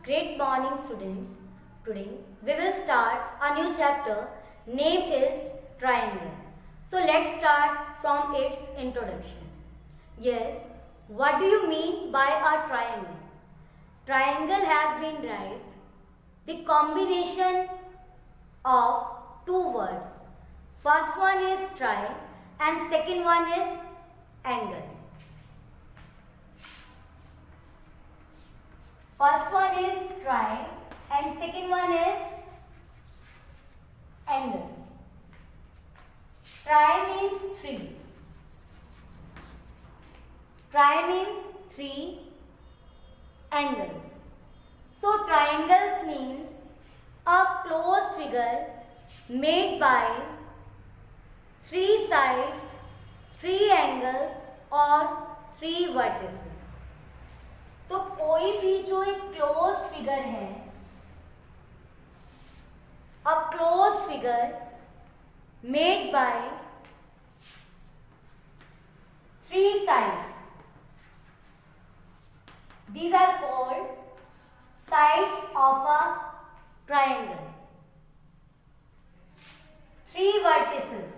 Great morning, students. Today we will start a new chapter. Name is triangle. So let's start from its introduction. Yes, what do you mean by a triangle? Triangle has been derived the combination of two words. First one is tri and second one is angle. First one is tri and second one is angle. Tri means three. Tri means three angles. So triangles means a closed figure made by three sides, three angles और three vertices. तो कोई भी जो एक closed figure है, अ closed figure made by three sides, these are called sides of a triangle. Three vertices.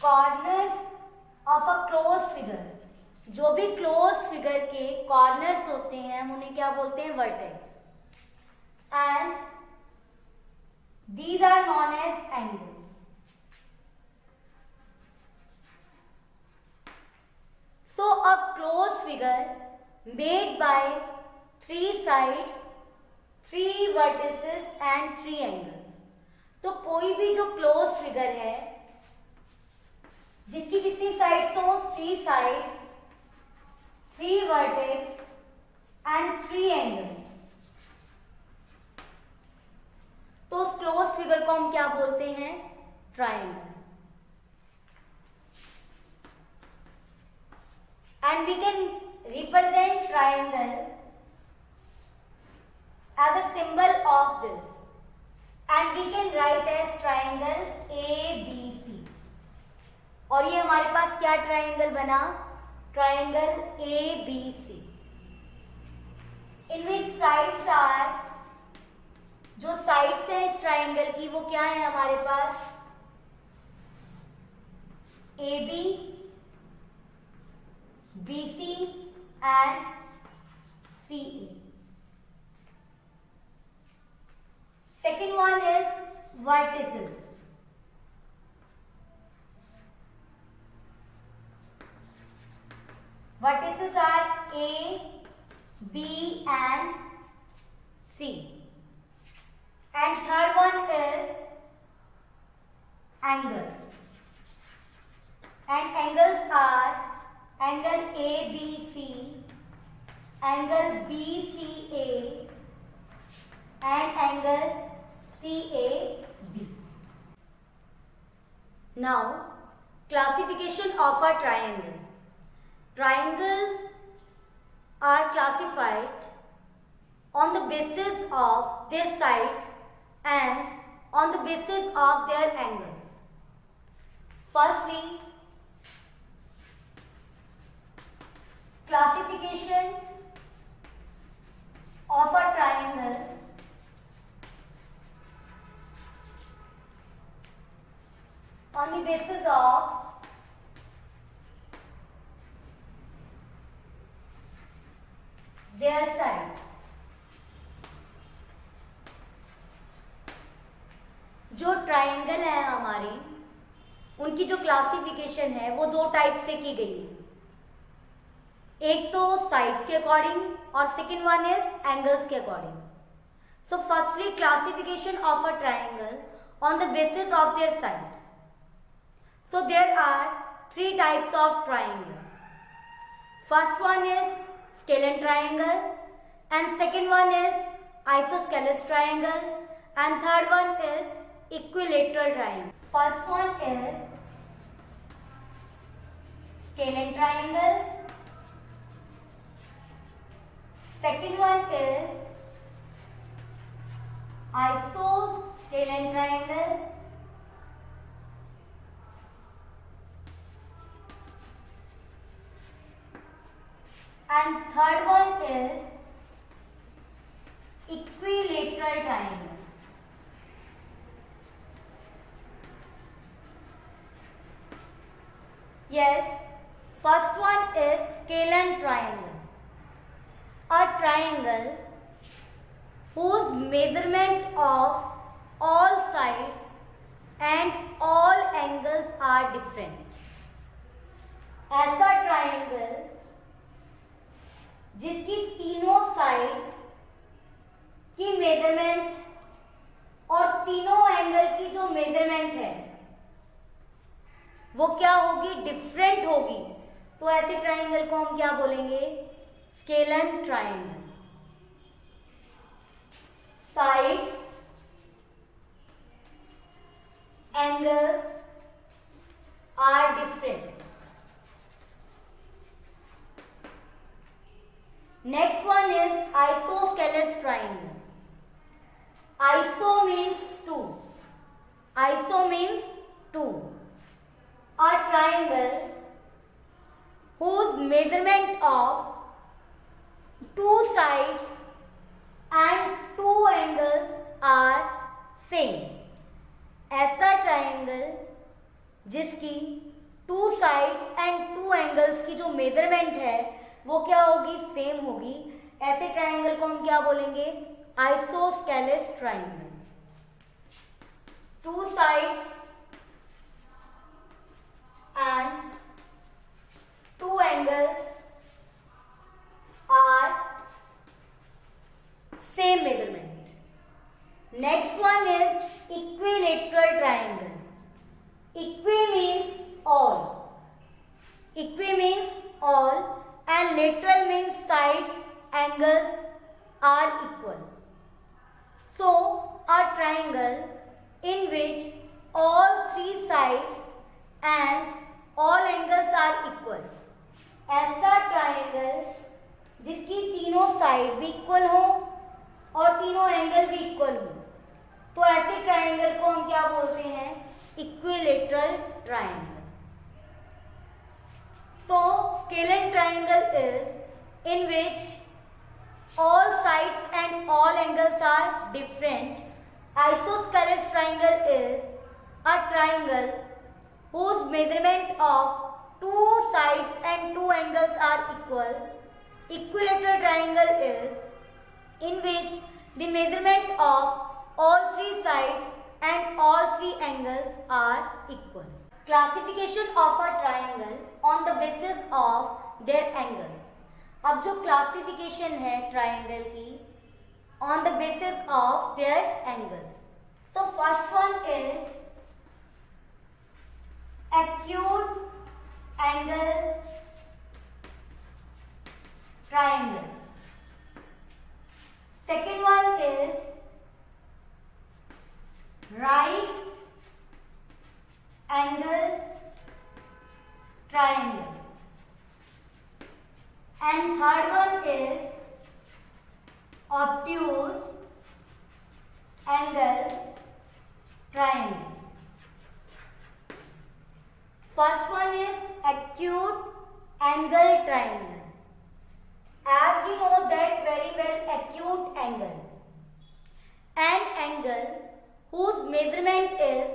Corners of a closed figure. जो भी closed figure के कॉर्नर्स होते हैं हम उन्हें क्या बोलते हैं? Vertex. And these are known as angles. So a closed figure made by three sides, three vertices and three angles. तो कोई भी जो क्लोज्ड फिगर है जिसकी कितनी साइड्स हो? Three sides, three vertex and three angles. तो उस क्लोज्ड फिगर को हम क्या बोलते हैं? Triangle. And we can represent triangle as a symbol of this, and we can write as triangle ABC. और ये हमारे पास क्या ट्रायंगल बना? Triangle ABC. In which sides are, जो साइड्स हैं इस ट्रायंगल की वो क्या है हमारे पास? AB, BC and CE. Second one is vertices. Vertices are A, B and C. And third one is angles. And angles are angle ABC, angle BCA and angle CAB. Now, classification of a triangle. Triangles are classified on the basis of their sides and on the basis of their angles. Firstly, classification of a triangle on the basis of their side. जो triangle है हमारे, उनकी जो classification है वो दो type से की गई है. एक तो साइड्स के अकॉर्डिंग और सेकेंड वन इज एंगल्स के according. So firstly classification of a triangle on the basis of their sides. So there are three types of triangle. First one is scalene triangle and second one is isosceles triangle and third one is equilateral triangle. First one is scalene triangle, second one is isosceles triangle and third one is equilateral triangle. Yes, first one is scalene triangle. A triangle whose measurement of all sides and all angles are different. ऐसा triangle जिसकी तीनों side की measurement और तीनों angle की जो measurement है वो क्या होगी, डिफरेंट होगी, तो ऐसे ट्राइंगल को हम क्या बोलेंगे, scalene triangle. Sides, angles are different. Next one is isosceles triangle. Iso means two. Iso means two. A triangle whose measurement of two sides and two angles are same. ऐसा triangle जिसकी to sides and two angles की जो measurement है वो क्या होगी, same होगी. ऐसे ट्राइंगल को हम क्या बोलेंगे, isosceles triangle. Two sides and two angles are same measurement. Next one is equilateral triangle. Equi means all. Equi means all and lateral means sides, angles are equal. So a triangle in which all three sides and all angles are equal. ऐसा triangle जिसकी तीनों side भी equal हो और तीनों angle भी equal हो, तो ऐसे ट्राइंगल को हम क्या बोलते हैं, equilateral triangle. So, scalene triangle is in which all sides and all angles are different. Isosceles triangle is a triangle whose measurement of two sides and two angles are equal. Equilateral triangle is in which the measurement of all three sides and all three angles are equal. Classification of a triangle on the basis of their angles. अब जो classification है triangle की on the basis of their angles. So first one is acute angle triangle. Second one is right angle triangle, and third one is obtuse angle triangle. First one is acute angle triangle. As we know that very well, acute angle, an angle whose measurement is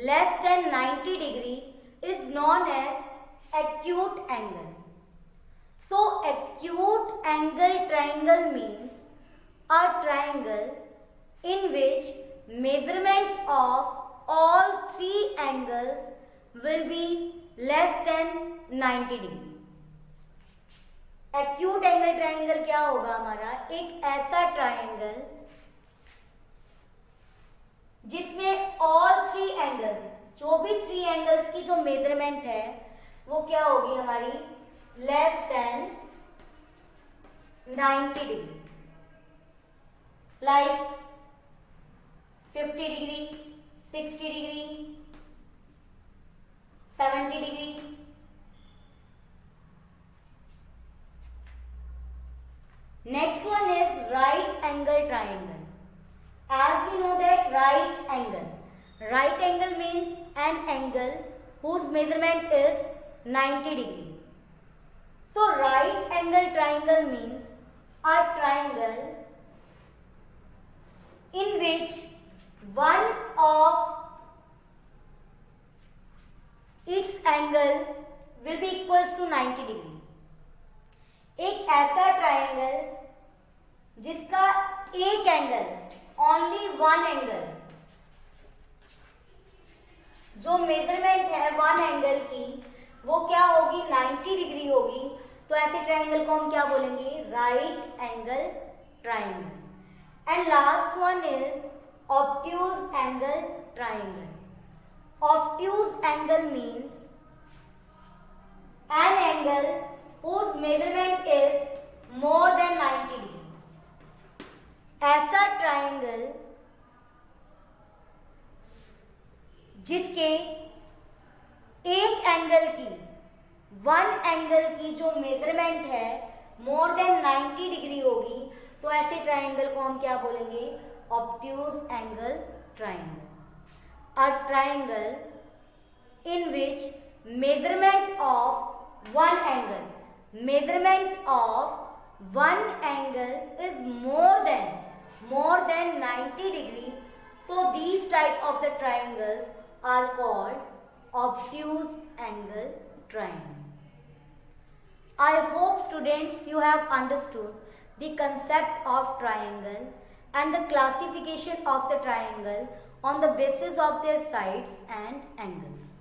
less than 90 degree is known as acute angle. So acute angle triangle means a triangle in which measurement of all three angles will be less than 90 degree. Acute angle triangle क्या होगा हमारा, एक ऐसा triangle जिसमें all three angles, जो भी three angles की जो मेजरमेंट है वो क्या होगी हमारी, less than 90 degree. Like 50 degree, 60 degree, 70 degree. Next one is right angle triangle. As we know that right angle means an angle whose measurement is 90 degree. So right angle triangle means a triangle in which one of its angle will be equals to 90 degree. एक ऐसा triangle जिसका एक angle, only one angle, जो measurement है one angle की वो क्या होगी, 90 डिग्री होगी। तो ऐसे ट्राइंगल को हम क्या बोलेंगे, right angle triangle. And last one is obtuse angle triangle. Obtuse angle means an angle whose measurement is more than 90 degree। ऐसा ट्राइंगल जिसके एक एंगल की, वन एंगल की जो मेजरमेंट है मोर देन 90 डिग्री होगी, तो ऐसे ट्राइंगल को हम क्या बोलेंगे, obtuse angle triangle. A triangle in which measurement of one angle is more than 90 degree. So these type of the triangles are called obtuse angle triangle. I hope students you have understood the concept of triangle and the classification of the triangle on the basis of their sides and angles.